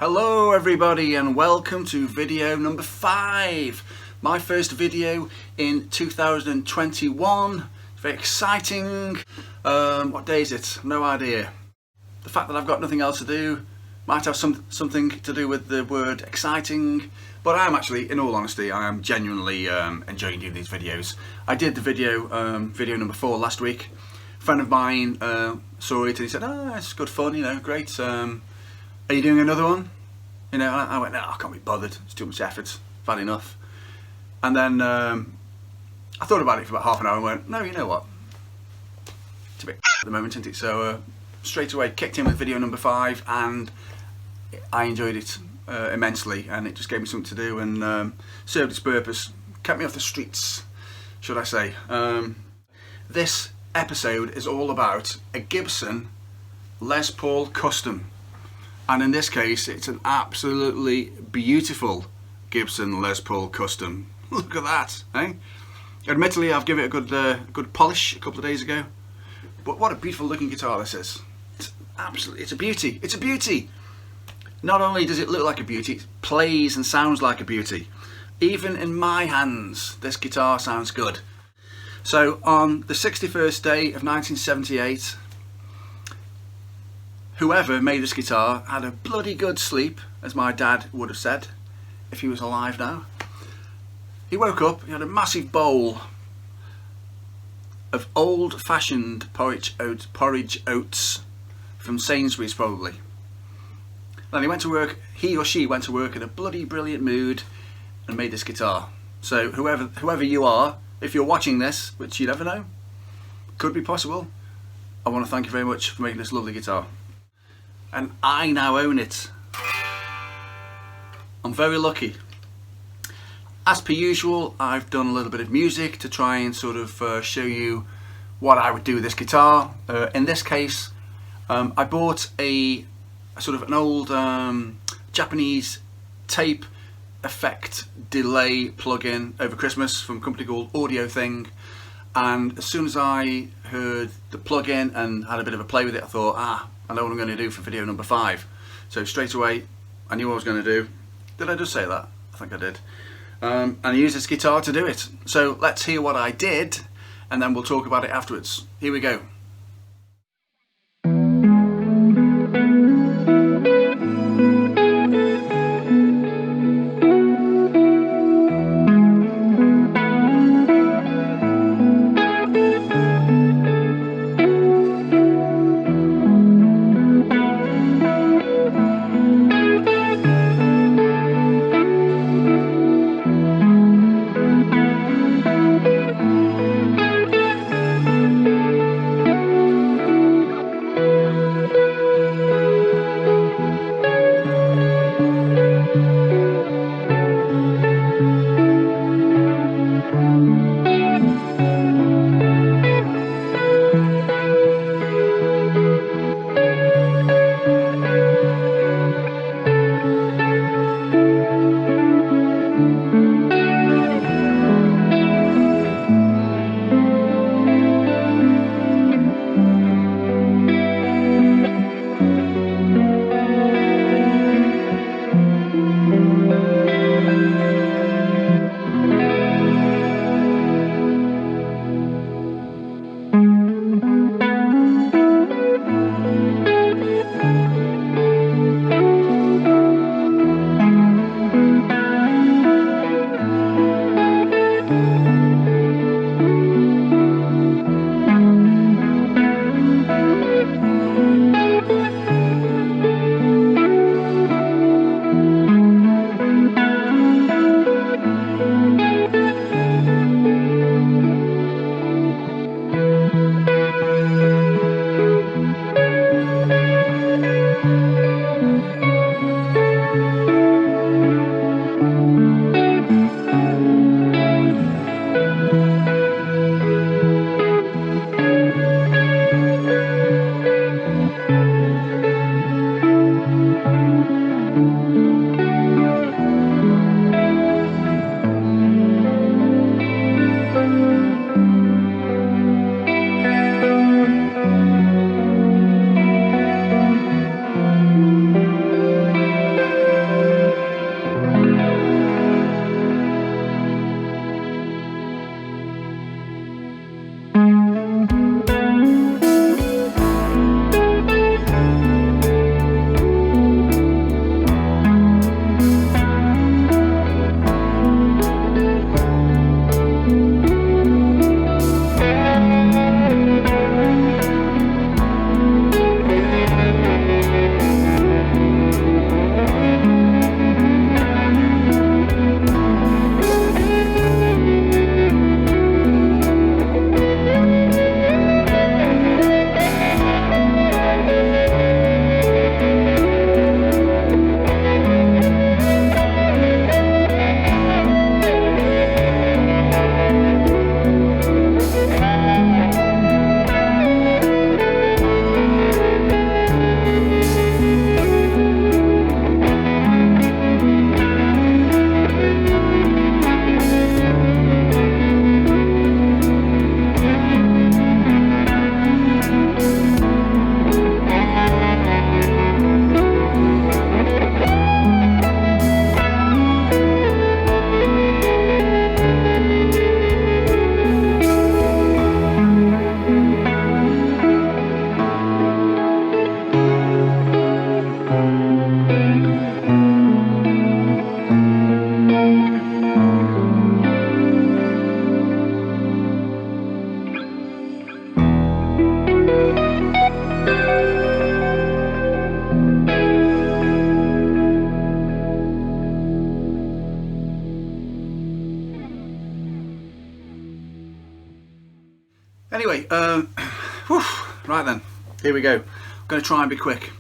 Hello everybody and welcome to video number 5. My first video in 2021. Very exciting. What day is it? No idea. The fact that I've got nothing else to do might have something to do with the word exciting, but I am actually, in all honesty, I am genuinely enjoying doing these videos. I did the video number 4 last week. A friend of mine saw it and he said, "Oh, it's good fun, you know, great. Are you doing another one?" You know, I went, "No, I can't be bothered. It's too much effort. Bad enough." And then I thought about it for about half an hour and went, "No, you know what? It's a bit at the moment, isn't it?" So straight away kicked in with video number 5, and I enjoyed it immensely, and it just gave me something to do and served its purpose. Kept me off the streets, should I say. This episode is all about a Gibson Les Paul Custom. And in this case, it's an absolutely beautiful Gibson Les Paul Custom. Look at that, eh? Admittedly, I've given it a good polish a couple of days ago. But what a beautiful looking guitar this is. It's a beauty. It's a beauty. Not only does it look like a beauty, it plays and sounds like a beauty. Even in my hands, this guitar sounds good. So on the 61st day of 1978, whoever made this guitar had a bloody good sleep, as my dad would have said, if he was alive now. He woke up, he had a massive bowl of old-fashioned porridge oats from Sainsbury's probably. Then he went to work, he or she went to work in a bloody brilliant mood and made this guitar. So whoever you are, if you're watching this, which you never know, could be possible, I want to thank you very much for making this lovely guitar. And I now own it. I'm very lucky. As per usual, I've done a little bit of music to try and sort of show you what I would do with this guitar. In this case, I bought a sort of an old Japanese tape effect delay plugin over Christmas from a company called AudioThing, and as soon as I heard the plugin and had a bit of a play with it, I thought, I know what I'm going to do for video number 5. So straight away I knew what I was going to do. Did I just say that? I think I did. And I used this guitar to do it. So let's hear what I did and then we'll talk about it afterwards. Here we go. Anyway, right then, here we go. I'm going to try and be quick.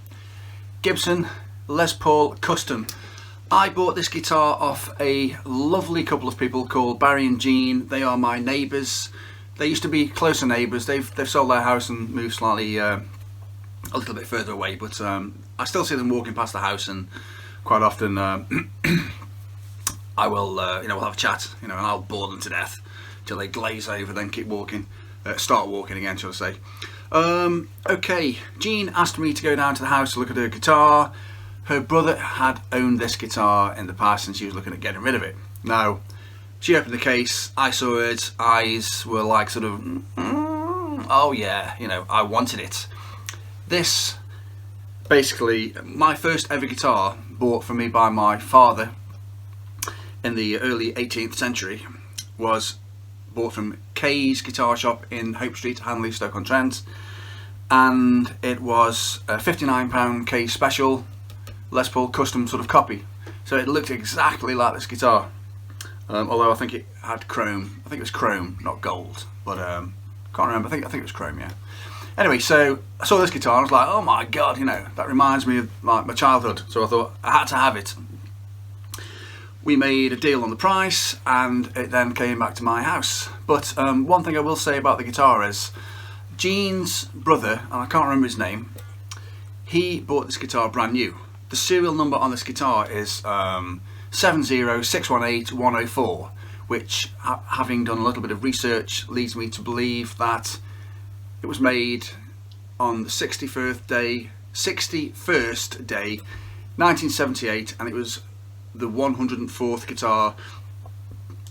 Gibson Les Paul Custom. I bought this guitar off a lovely couple of people called Barry and Jean. They are my neighbours. They used to be closer neighbours. They've sold their house and moved slightly a little bit further away, but I still see them walking past the house, and quite often I will, we'll have a chat, and I'll bore them to death till they glaze over, then keep walking, start walking again, shall I say. Okay, Jean asked me to go down to the house to look at her guitar. Her brother had owned this guitar in the past and she was looking at getting rid of it. Now, she opened the case, I saw it, eyes were like sort of, oh yeah, I wanted it. This, basically, my first ever guitar bought for me by my father in the early 18th century was bought from Kay's Guitar Shop in Hope Street, Hanley, Stoke-on-Trent, and it was a £59 Kay Special Les Paul Custom sort of copy. So it looked exactly like this guitar, although I think it had chrome. I think it was chrome, not gold, but can't remember. I think it was chrome, yeah. Anyway, so I saw this guitar and I was like, oh my god, that reminds me of my childhood. So I thought I had to have it. We made a deal on the price and it then came back to my house. But one thing I will say about the guitar is Jean's brother, and I can't remember his name, he bought this guitar brand new. The serial number on this guitar is 70618-104, which, having done a little bit of research, leads me to believe that it was made on the 61st day, 1978, and it was the 104th guitar,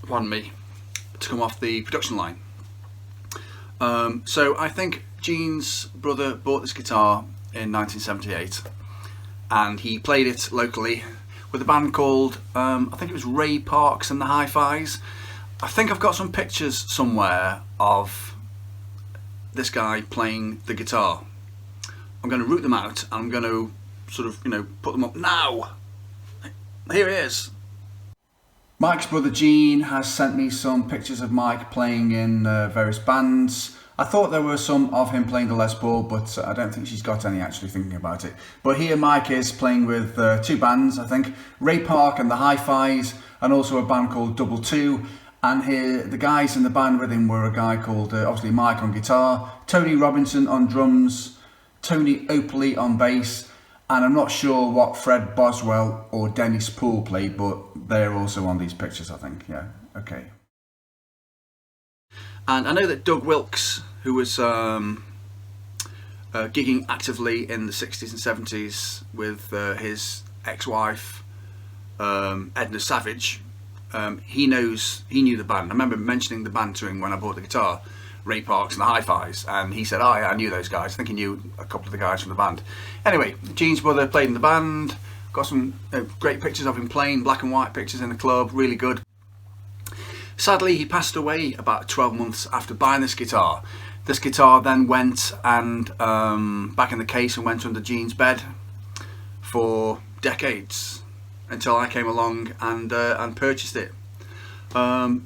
pardon me, to come off the production line. So I think Jean's brother bought this guitar in 1978 and he played it locally with a band called, I think it was Ray Parks and the Hi Fis. I think I've got some pictures somewhere of this guy playing the guitar. I'm going to root them out and I'm going to sort of, put them up now. Here it is. Mike's brother Gene has sent me some pictures of Mike playing in various bands. I thought there were some of him playing the Les Paul, but I don't think she's got any, actually, thinking about it. But here Mike is playing with two bands, I think, Ray Park and the Hi Fis, and also a band called Double Two. And here the guys in the band with him were a guy called, obviously, Mike on guitar, Tony Robinson on drums, Tony Oakley on bass, and I'm not sure what Fred Boswell or Dennis Poole played, but they're also on these pictures, I think. Yeah, okay. And I know that Doug Wilkes, who was gigging actively in the 60s and 70s with his ex-wife, Edna Savage, he knew the band. I remember mentioning the band to him when I bought the guitar, Ray Parks and the Hi Fis, and he said, oh yeah, I knew those guys. I think he knew a couple of the guys from the band. Anyway, Gene's brother played in the band, got some great pictures of him playing, black and white pictures in the club, really good. Sadly, he passed away about 12 months after buying this guitar. This guitar then went and back in the case and went under Gene's bed for decades until I came along and purchased it. So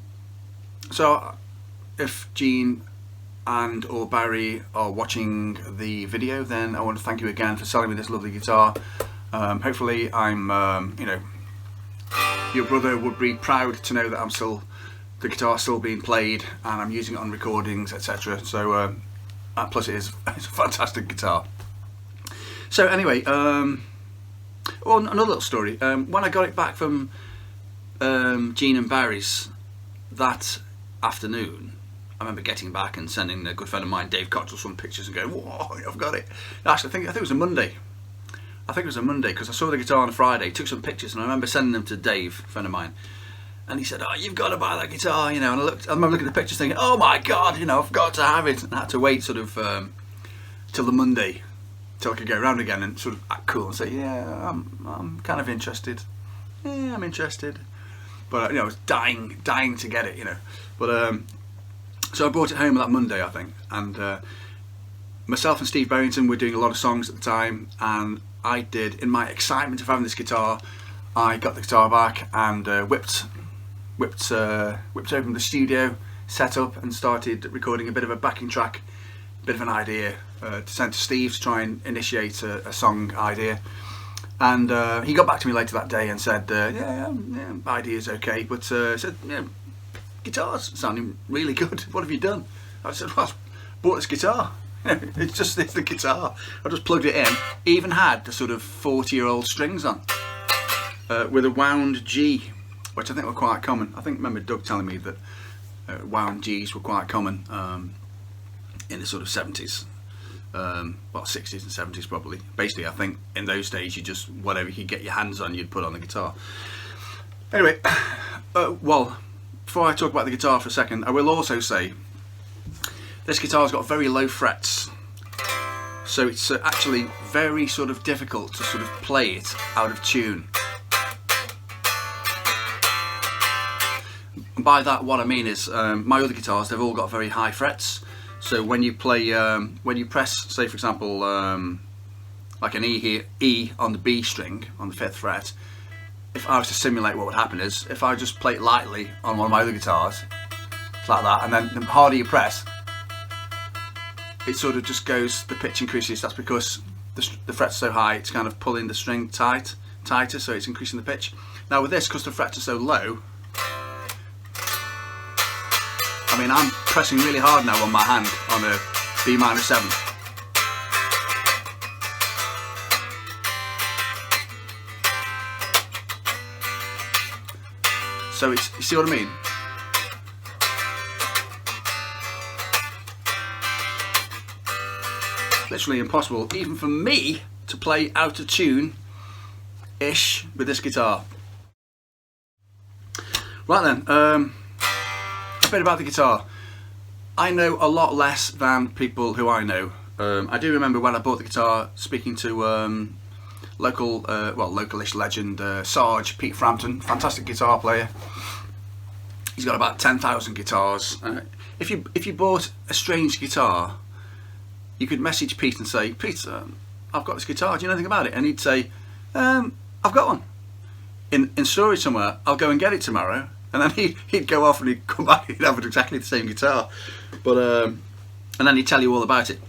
if Gene and or Barry are watching the video, then I want to thank you again for selling me this lovely guitar. Hopefully I'm, your brother would be proud to know that the guitar's still being played and I'm using it on recordings, etc. So plus it's a fantastic guitar. So anyway, well, another little story. When I got it back from Gene and Barry's that afternoon, I remember getting back and sending a good friend of mine, Dave Cottrell, some pictures and going, whoa, I've got it. Actually, I think it was a Monday. I think it was a Monday because I saw the guitar on a Friday, took some pictures, and I remember sending them to Dave, a friend of mine. And he said, oh, you've got to buy that guitar, and I remember looking at the pictures thinking, oh my God, I've got to have it. And I had to wait sort of till the Monday, till I could go around again and sort of act cool and say, yeah, I'm kind of interested. Yeah, I'm interested. But, I was dying to get it, But, so I brought it home that Monday, I think. And myself and Steve Barrington were doing a lot of songs at the time. And I did, in my excitement of having this guitar, I got the guitar back and whipped open the studio, set up and started recording a bit of a backing track bit of an idea to send to Steve to try and initiate a song idea. And he got back to me later that day and said, yeah, idea's okay, but said, yeah, guitar's sounding really good. What have you done? I said, well, I bought this guitar. It's the guitar. I just plugged it in. Even had the sort of 40-year-old strings on with a wound G, which I think were quite common. I remember Doug telling me that wound Gs were quite common in the sort of 70s. Well, 60s and 70s probably. Basically, I think in those days you just, whatever you could get your hands on, you'd put on the guitar. Anyway, well, before I talk about the guitar for a second, I will also say this guitar's got very low frets, so it's actually very sort of difficult to sort of play it out of tune. And by that, what I mean is my other guitars, they've all got very high frets. So when you play, when you press, say for example, like an E here, E on the B string on the 5th fret, if I was to simulate what would happen is, if I just play it lightly on one of my other guitars, it's like that, and then the harder you press, it sort of just goes, the pitch increases. That's because the fret's so high, it's kind of pulling the string tighter, so it's increasing the pitch. Now with this, because the frets are so low, I mean, I'm pressing really hard now on my hand on a B minor 7. So it's, you see what I mean? Literally impossible, even for me, to play out of tune-ish with this guitar. Right then, a bit about the guitar. I know a lot less than people who I know. I do remember when I bought the guitar, speaking to localish legend Sarge, Pete Frampton, fantastic guitar player. He's got about 10,000 guitars. If you bought a strange guitar, you could message Pete and say, Pete, I've got this guitar, do you know anything about it? And he'd say, I've got one in storage somewhere, I'll go and get it tomorrow. And then he'd go off and he'd come back, he'd have exactly the same guitar, but and then he'd tell you all about it.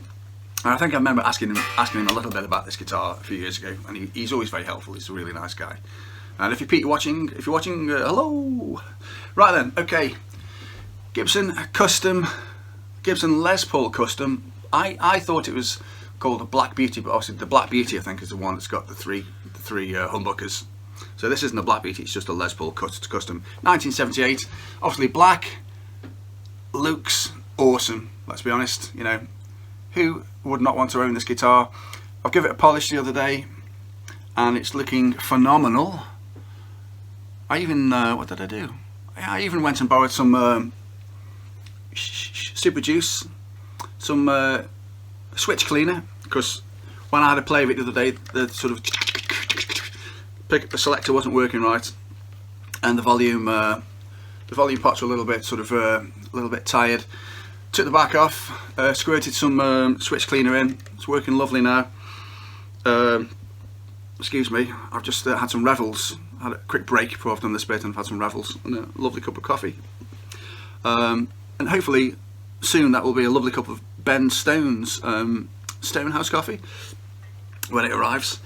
And I think I remember asking him a little bit about this guitar a few years ago, and he's always very helpful. He's a really nice guy. And if you're watching, hello. Right then, okay. Gibson Les Paul Custom. I thought it was called a Black Beauty, but obviously the Black Beauty I think is the one that's got the three humbuckers. So this isn't a Black Beauty, it's just a Les Paul Custom. 1978, obviously black, looks awesome, let's be honest, you know. Who would not want to own this guitar? I've given it a polish the other day, and it's looking phenomenal. I even, what did I do? I even went and borrowed some Super Juice, some switch cleaner, because when I had a play of it the other day, the sort of the selector wasn't working right, and the volume pots were a little bit tired. Took the back off, squirted some switch cleaner in. It's working lovely now. Excuse me, I've just had some revels. I had a quick break before I've done this bit, and I've had some revels and a lovely cup of coffee. And hopefully soon that will be a lovely cup of Ben Stone's Stonehouse coffee when it arrives.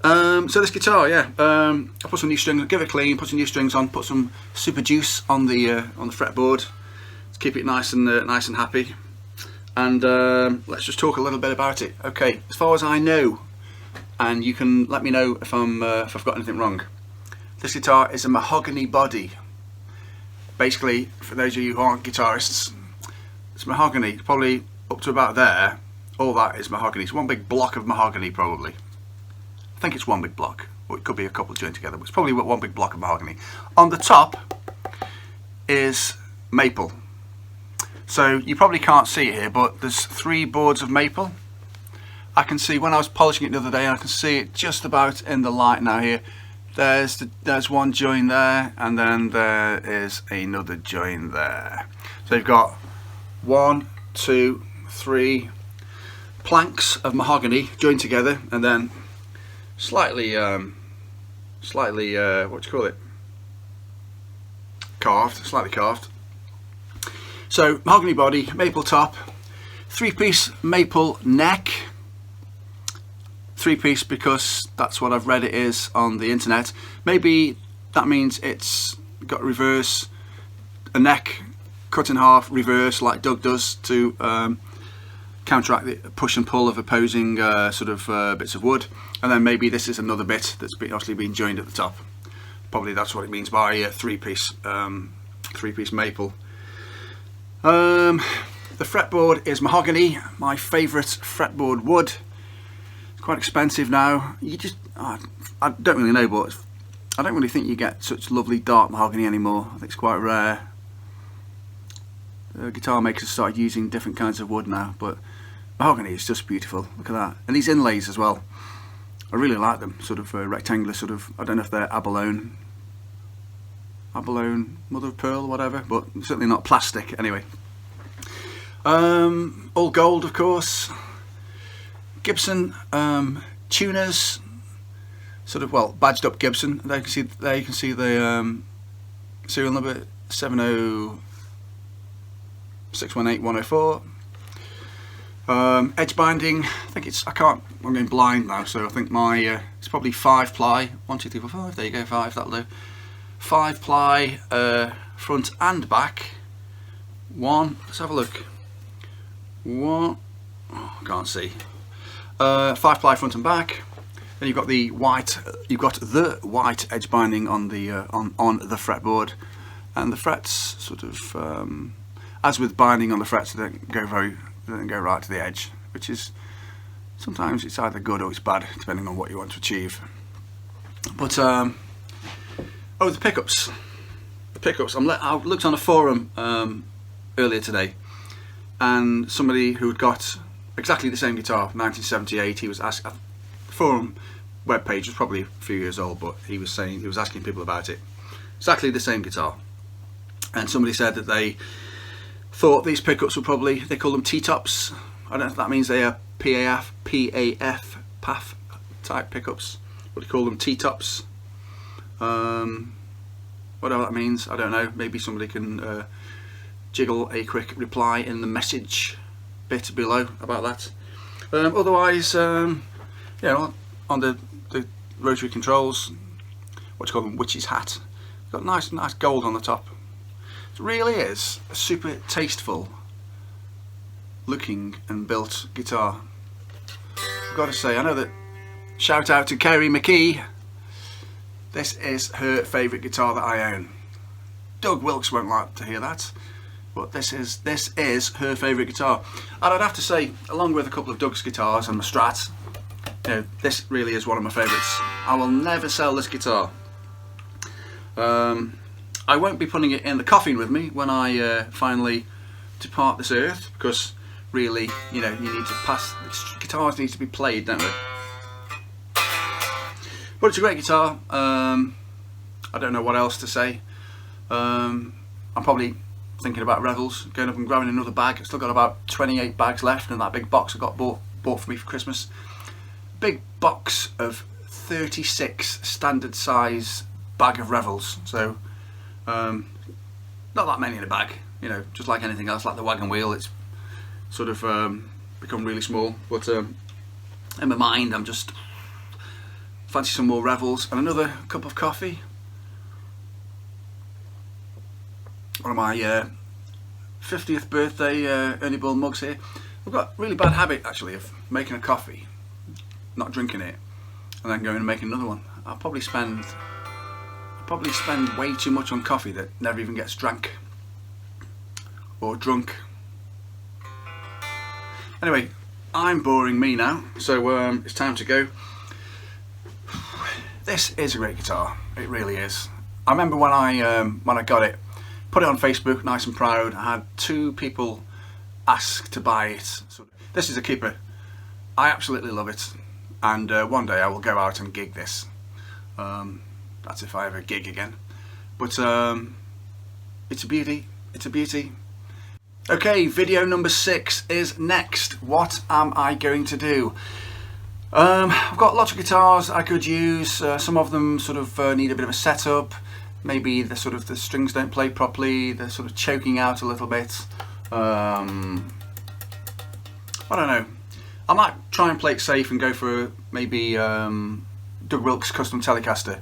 So this guitar, yeah, I put some new strings, give it a clean, put some new strings on, put some Super Juice on the fretboard to keep it nice and happy. And let's just talk a little bit about it. Okay, as far as I know, and you can let me know if I've got anything wrong. This guitar is a mahogany body. Basically, for those of you who aren't guitarists, it's mahogany, probably up to about there. All that is mahogany. It's one big block of mahogany, probably. I think it's one big block, or it could be a couple joined together, but it's probably one big block of mahogany. On the top is maple. So you probably can't see it here, but there's 3 boards of maple. I can see when I was polishing it the other day, I can see it just about in the light now here. There's one join there, and then there is another join there. So you've got 1, 2, 3 planks of mahogany joined together, and then slightly what do you call it? Slightly carved. So mahogany body, maple top, 3-piece maple neck. 3-piece because that's what I've read it is on the internet. Maybe that means it's got reverse, a neck cut in half, reverse like Doug does to counteract the push and pull of opposing bits of wood. And then maybe this is another bit that's obviously been joined at the top. Probably that's what it means by 3-piece maple. The fretboard is mahogany, my favourite fretboard wood. It's quite expensive now. I don't really know, but I don't really think you get such lovely dark mahogany anymore. I think it's quite rare. Guitar makers started using different kinds of wood now, but mahogany is just beautiful. Look at that. And these inlays as well. I really like them, sort of rectangular, I don't know if they're abalone, mother of pearl, whatever, but certainly not plastic anyway. All gold, of course. Gibson tuners, badged up Gibson. There you can see the serial number 70618-104. Edge binding, I'm going blind now, so I think my it's probably 5-ply. 1, 2, 3, 4, 5. There you go, 5. That'll do. 5-ply front and back. Let's have a look. I can't see. 5-ply front and back. Then you've got the white. Edge binding on the fretboard, and the frets as with binding on the frets, they don't go right to the edge, which is sometimes it's either good or it's bad depending on what you want to achieve. But the pickups. I looked on a forum earlier today, and somebody who had got exactly the same guitar, 1978. He was asking. The forum webpage was probably a few years old, but he was asking people about it. Exactly the same guitar, and somebody said that they thought these pickups were probably, they call them T-tops. I don't know if that means they are PAF type pickups, but they call them T-tops. Whatever that means, I don't know. Maybe somebody can jiggle a quick reply in the message bit below about that. Otherwise, on the rotary controls, what you call them, witch's hat. Got nice gold on the top. It really is a super tasteful looking and built guitar. I've got to say, I know that, shout out to Kerry McKee, this is her favourite guitar that I own. Doug Wilkes won't like to hear that, but this is her favourite guitar. And I'd have to say, along with a couple of Doug's guitars and my Strat, this really is one of my favourites. I will never sell this guitar. I won't be putting it in the coffin with me when I finally depart this earth, because really, you need to pass. Guitars need to be played, don't they? But it's a great guitar. I don't know what else to say. I'm probably thinking about Revels, going up and grabbing another bag. I've still got about 28 bags left in that big box I got bought for me for Christmas. Big box of 36 standard size bag of Revels. So not that many in a bag, just like anything else, like the wagon wheel, it's sort of become really small. But in my mind, I'm just fancy some more Revels and another cup of coffee. One of my 50th birthday Ernie Ball mugs here. I've got a really bad habit actually of making a coffee, not drinking it, and then going and making another one. I'll probably spend way too much on coffee that never even gets drank or drunk. Anyway, I'm boring me now, so it's time to go. This is a great guitar, it really is. I remember when I got it, put it on Facebook, nice and proud. I had 2 people ask to buy it. So this is a keeper. I absolutely love it, and one day I will go out and gig this. That's if I ever gig again. But it's a beauty. It's a beauty. Okay, video number 6 is next. What am I going to do? I've got lots of guitars I could use. Some of them sort of need a bit of a setup. Maybe the strings don't play properly. They're sort of choking out a little bit. I don't know. I might try and play it safe and go for maybe Doug Wilkes Custom Telecaster,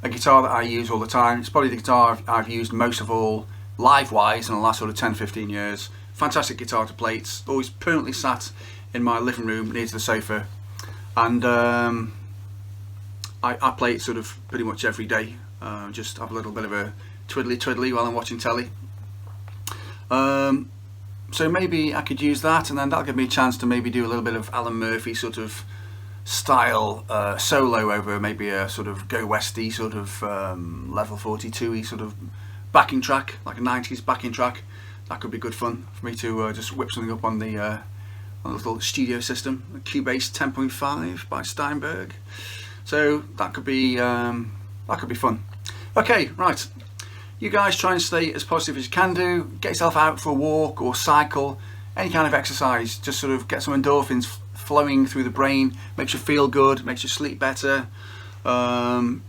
a guitar that I use all the time. It's probably the guitar I've used most of all live-wise in the last sort of 10-15 years. Fantastic guitar to play. It's always permanently sat in my living room near to the sofa, and I play it sort of pretty much every day. Just have a little bit of a twiddly while I'm watching telly. So maybe I could use that, and then that'll give me a chance to maybe do a little bit of Alan Murphy sort of style solo over maybe a sort of Go Westy sort of level 42-y sort of backing track, like a 90s backing track. That could be good fun for me to just whip something up on the little studio system, Cubase 10.5 by Steinberg. So that could be fun. Okay, right. You guys try and stay as positive as you can do. Get yourself out for a walk or cycle, any kind of exercise. Just sort of get some endorphins flowing through the brain. Makes you feel good, makes you sleep better. And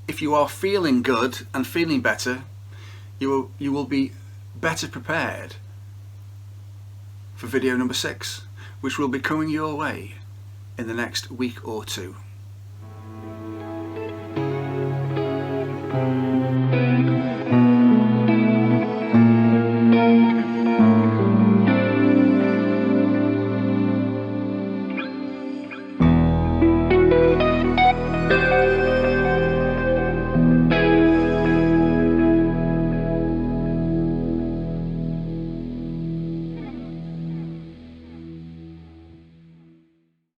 if you are feeling good and feeling better, you will be better prepared for video number 6, which will be coming your way in the next week or two.